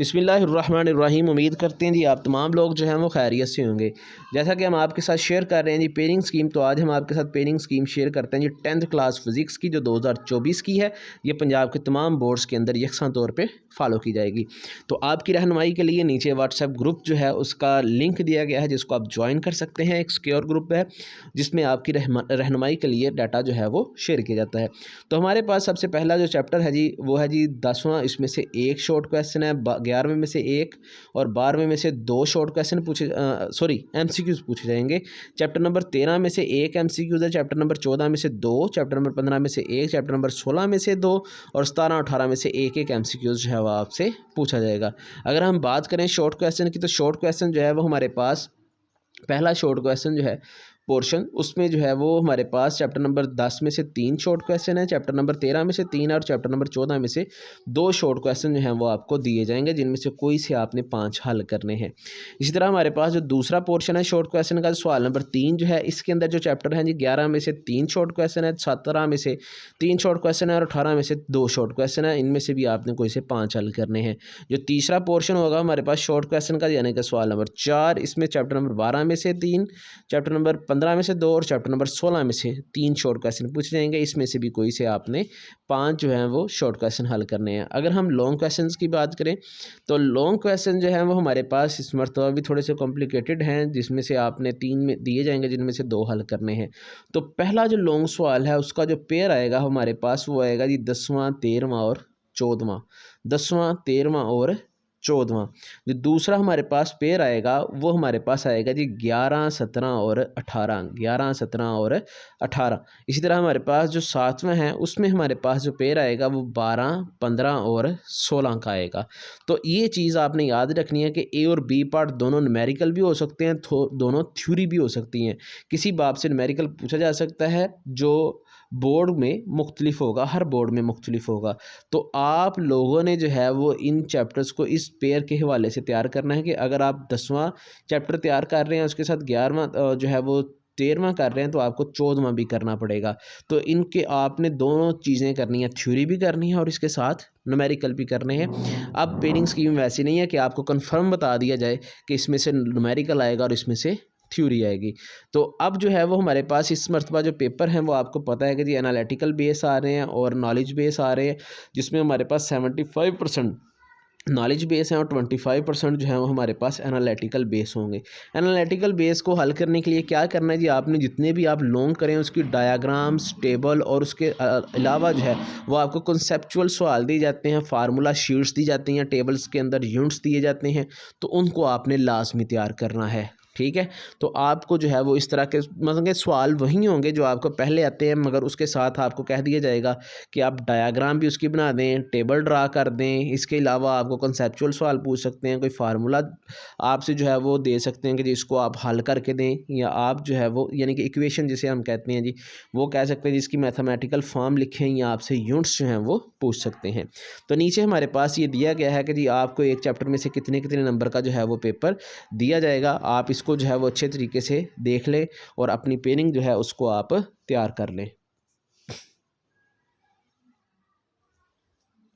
बिस्मिल्लाहिर्रहमानिर्रहीम। उम्मीद करते हैं जी आप तमाम लोग जो हैं वो खैरियत से होंगे। जैसा कि हम आपके साथ शेयर कर रहे हैं जी पेयरिंग स्कीम, तो आज हम आपके साथ पेयरिंग स्कीम शेयर करते हैं जी 10th क्लास फिज़िक्स की जो 2024 की है। ये पंजाब के तमाम बोर्ड्स के अंदर यकसां तौर पे फॉलो की जाएगी। तो आपकी रहनुमाई के लिए नीचे व्हाट्सएप ग्रुप जो है उसका लिंक दिया गया है, जिसको आप ज्वाइन कर सकते हैं। एक सिक्योर ग्रुप है जिसमें आपकी रहनुमाई के लिए डाटा जो है वो शेयर किया जाता है। तो हमारे पास सबसे पहला जो चैप्टर है जी वो है जी 10वां। इसमें से एक शॉर्ट क्वेश्चन है, 11वें में से एक और 12वें में से 2 शॉर्ट क्वेश्चन MCQs पूछे जाएंगे। चैप्टर नंबर 13 में से एक MCQs है, चैप्टर नंबर 14 में से 2, चैप्टर नंबर 15 में से एक, चैप्टर नंबर 16 में से 2 और 17-18 में से एक MCQs जो है वह आपसे पूछा जाएगा। अगर हम बात करें शॉर्ट क्वेश्चन की, तो शॉर्ट क्वेश्चन जो है वो हमारे पास पहला शॉर्ट क्वेश्चन जो है पोर्शन, उसमें जो है वो हमारे पास चैप्टर नंबर 10 में से 3 शॉर्ट क्वेश्चन है, चैप्टर नंबर 13 में से 3 और चैप्टर नंबर 14 में से 2 शॉर्ट क्वेश्चन जो हैं वो आपको दिए जाएंगे, जिनमें से कोई से आपने 5 हल करने हैं। इसी तरह हमारे पास जो दूसरा पोर्शन है शॉर्ट क्वेश्चन का, सवाल नंबर 3 जो है, इसके अंदर जो चैप्टर है जी 11 में से 3 शॉर्ट क्वेश्चन है, 17 में से 3 शॉर्ट क्वेश्चन है और 18 में से 2 शॉर्ट क्वेश्चन है। इनमें से भी आपने कोई से 5 हल करने हैं। जो तीसरा पोर्शन होगा हमारे पास शॉर्ट क्वेश्चन का, यानी कि सवाल नंबर 4, इसमें चैप्टर नंबर 12 में से 3, चैप्टर नंबर 15 में से 2 और चैप्टर नंबर 16 में से 3 शॉर्ट क्वेश्चन पूछे जाएंगे। इसमें से भी कोई से आपने 5 जो हैं वो शॉर्ट क्वेश्चन हल करने हैं। अगर हम लॉन्ग क्वेश्चंस की बात करें, तो लॉन्ग क्वेश्चन जो है वो हमारे पास इस मरतबा भी थोड़े से कॉम्प्लिकेटेड हैं, जिसमें से आपने 3 में दिए जाएंगे, जिनमें से 2 हल करने हैं। तो पहला जो लॉन्ग सवाल है उसका जो पेयर आएगा हमारे पास वो आएगा जी 10वां, 13वां और 14वां। 10वां, 13वां और 14वां। जो दूसरा हमारे पास पेयर आएगा वो हमारे पास आएगा जी 11, 17 और 18। 11, 17 और 18। इसी तरह हमारे पास जो 7वां है उसमें हमारे पास जो पेयर आएगा वो 12, 15 और 16 का आएगा। तो ये चीज़ आपने याद रखनी है कि ए और बी पार्ट दोनों न्यूमेरिकल भी हो सकते हैं, दोनों थ्योरी भी हो सकती हैं। किसी बाब से न्यूमेरिकल पूछा जा सकता है जो बोर्ड में मुख्तलिफ होगा, हर बोर्ड में मुख्तलिफ होगा। तो आप लोगों ने जो है वो इन चैप्टर्स को इस पेयर के हवाले से तैयार करना है कि अगर आप 10वां चैप्टर तैयार कर रहे हैं, उसके साथ 11वां जो है वो 13वां कर रहे हैं, तो आपको 14वां भी करना पड़ेगा। तो इनके आपने दोनों चीज़ें करनी है, थ्योरी भी करनी है और इसके साथ न्यूमेरिकल भी करने हैं। अब पेयरिंग स्कीम वैसी नहीं है कि आपको कन्फर्म बता दिया जाए कि इसमें से न्यूमेरिकल आएगा और इसमें से थ्योरी आएगी। तो अब जो है वो हमारे पास इस मरतबा जो पेपर हैं वो आपको पता है कि जी एनालिटिकल बेस आ रहे हैं और नॉलेज बेस आ रहे हैं, जिसमें हमारे पास 75% नॉलेज बेस है और 25% जो है वो हमारे पास एनालिटिकल बेस होंगे। एनालिटिकल बेस को हल करने के लिए क्या करना है जी, आपने जितने भी आप लॉन्ग करें उसकी डायग्राम्स, टेबल और उसके अलावा जो है वो आपको कॉन्सेप्चुअल सवाल दिए जाते हैं, फार्मूला शीट्स दी जाती हैं, टेबल्स के अंदर यूनिट्स दिए जाते हैं, तो उनको आपने लाजमी तैयार करना है। ठीक है, तो आपको जो है वो इस तरह के मतलब के सवाल वही होंगे जो आपको पहले आते हैं, मगर उसके साथ आपको कह दिया जाएगा कि आप डायग्राम भी उसकी बना दें, टेबल ड्रा कर दें। इसके अलावा आपको कंसेप्चुअल सवाल पूछ सकते हैं, कोई फार्मूला आपसे जो है वो दे सकते हैं कि जिसको आप हल करके दें, या आप जो है वो यानी कि इक्वेशन जिसे हम कहते हैं जी वो कह सकते हैं, जिसकी मैथमेटिकल फॉर्म लिखें, या आपसे यूनिट्स जो हैं वो पूछ सकते हैं। तो नीचे हमारे पास ये दिया गया है कि जी आपको एक चैप्टर में से कितने कितने नंबर का जो है वो पेपर दिया जाएगा। आप इसको जो है वो अच्छे तरीके से देख लें और अपनी पेयरिंग जो है उसको आप तैयार कर लें।